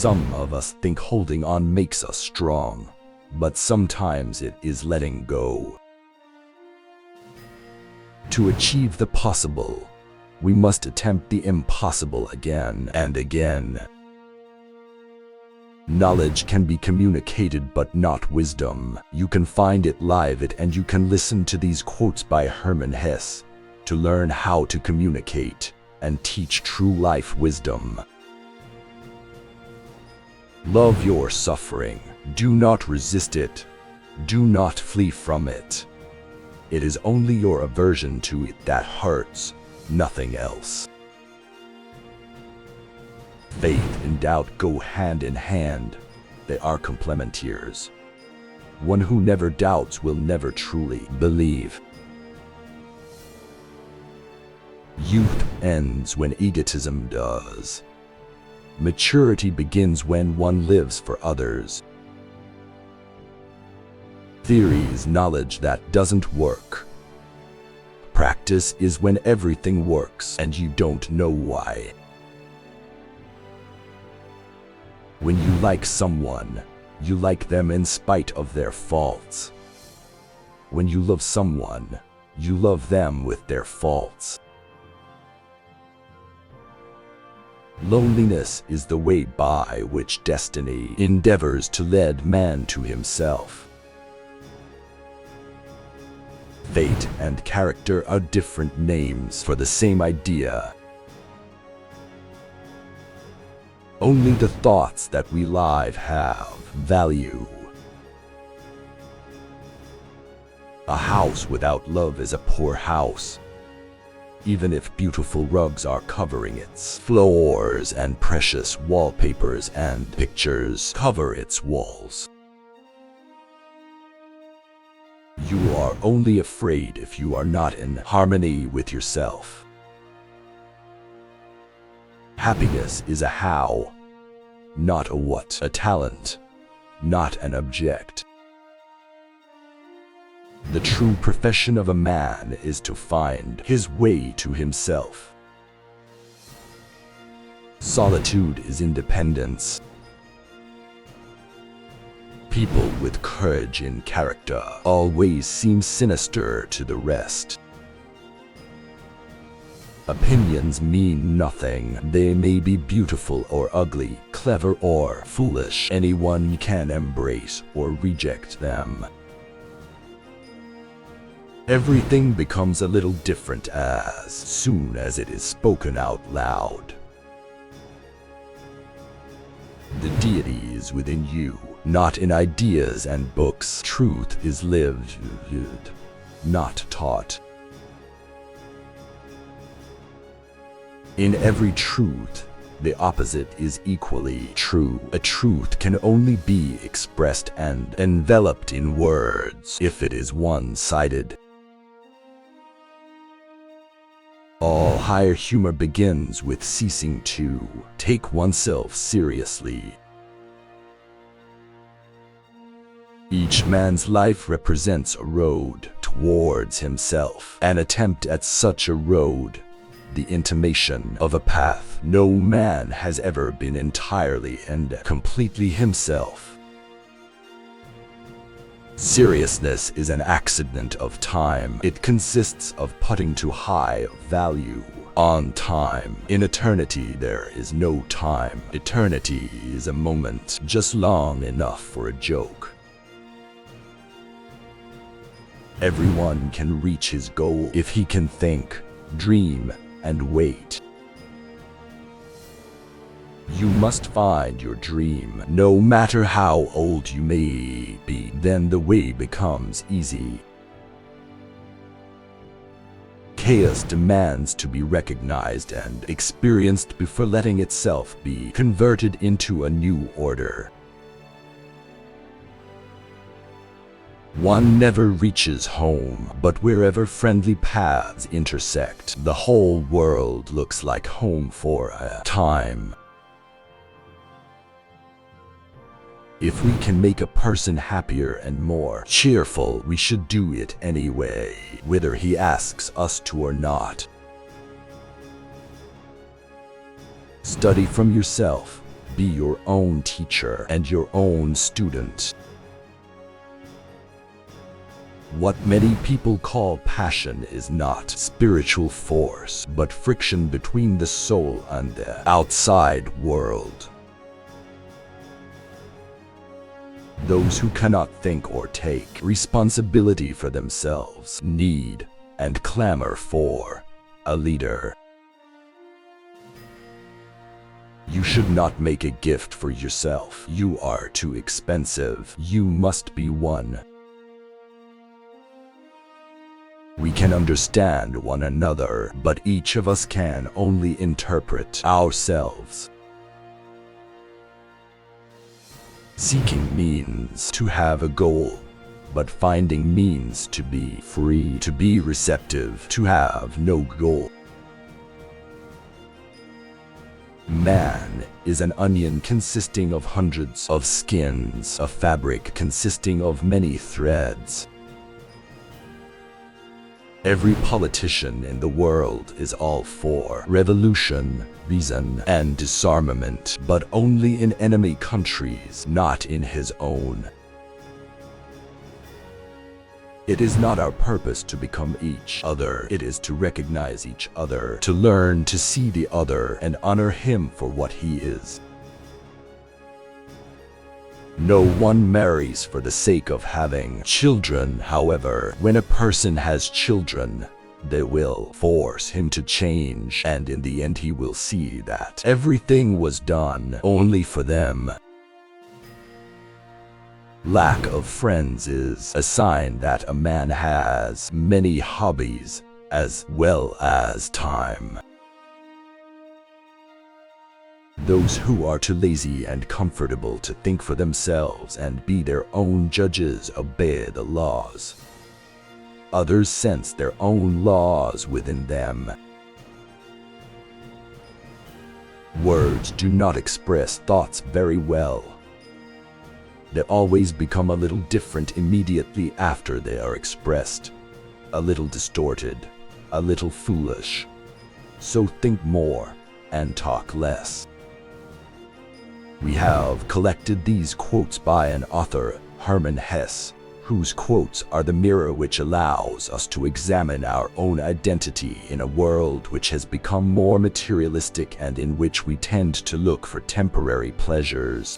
Some of us think holding on makes us strong, but sometimes it is letting go. To achieve the possible, we must attempt the impossible again and again. Knowledge can be communicated, but not wisdom. You can find it live and you can listen to these quotes by Hermann Hesse to learn how to communicate and teach true life wisdom. Love your suffering. Do not resist it. Do not flee from it. It is only your aversion to it that hurts, nothing else. Faith and doubt go hand in hand. They are complementars. One who never doubts will never truly believe. Youth ends when egotism does. Maturity begins when one lives for others. Theory is knowledge that doesn't work. Practice is when everything works and you don't know why. When you like someone, you like them in spite of their faults. When you love someone, you love them with their faults. Loneliness is the way by which destiny endeavors to lead man to himself. Fate and character are different names for the same idea. Only the thoughts that we live have value. A house without love is a poor house, even if beautiful rugs are covering its floors and precious wallpapers and pictures cover its walls. You are only afraid if you are not in harmony with yourself. Happiness is a how, not a what, a talent, not an object. The true profession of a man is to find his way to himself. Solitude is independence. People with courage in character always seem sinister to the rest. Opinions mean nothing. They may be beautiful or ugly, clever or foolish. Anyone can embrace or reject them. Everything becomes a little different as soon as it is spoken out loud. The deity is within you, not in ideas and books. Truth is lived, not taught. In every truth, the opposite is equally true. A truth can only be expressed and enveloped in words if it is one-sided. All higher humor begins with ceasing to take oneself seriously. Each man's life represents a road towards himself. An attempt at such a road, the intimation of a path. No man has ever been entirely and completely himself. Seriousness is an accident of time. It consists of putting too high value on time. In eternity, there is no time. Eternity is a moment just long enough for a joke. Everyone can reach his goal if he can think, dream, and wait. You must find your dream, no matter how old you may be. Then the way becomes easy. Chaos demands to be recognized and experienced before letting itself be converted into a new order. One never reaches home, but wherever friendly paths intersect, the whole world looks like home for a time. If we can make a person happier and more cheerful, we should do it anyway, whether he asks us to or not. Study from yourself. Be your own teacher and your own student. What many people call passion is not spiritual force, but friction between the soul and the outside world. Those who cannot think or take responsibility for themselves need and clamor for a leader. You should not make a gift for yourself. You are too expensive. You must be one. We can understand one another, but each of us can only interpret ourselves. Seeking means to have a goal, but finding means to be free, to be receptive, to have no goal. Man is an onion consisting of hundreds of skins, a fabric consisting of many threads. Every politician in the world is all for revolution, reason, and disarmament, but only in enemy countries, not in his own. It is not our purpose to become each other. It is to recognize each other, to learn to see the other and honor him for what he is. No one marries for the sake of having children. However, when a person has children, they will force him to change, and in the end he will see that everything was done only for them. Lack of friends is a sign that a man has many hobbies as well as time. Those who are too lazy and comfortable to think for themselves and be their own judges obey the laws. Others sense their own laws within them. Words do not express thoughts very well. They always become a little different immediately after they are expressed, a little distorted, a little foolish. So think more and talk less. We have collected these quotes by an author, Hermann Hesse, whose quotes are the mirror which allows us to examine our own identity in a world which has become more materialistic and in which we tend to look for temporary pleasures.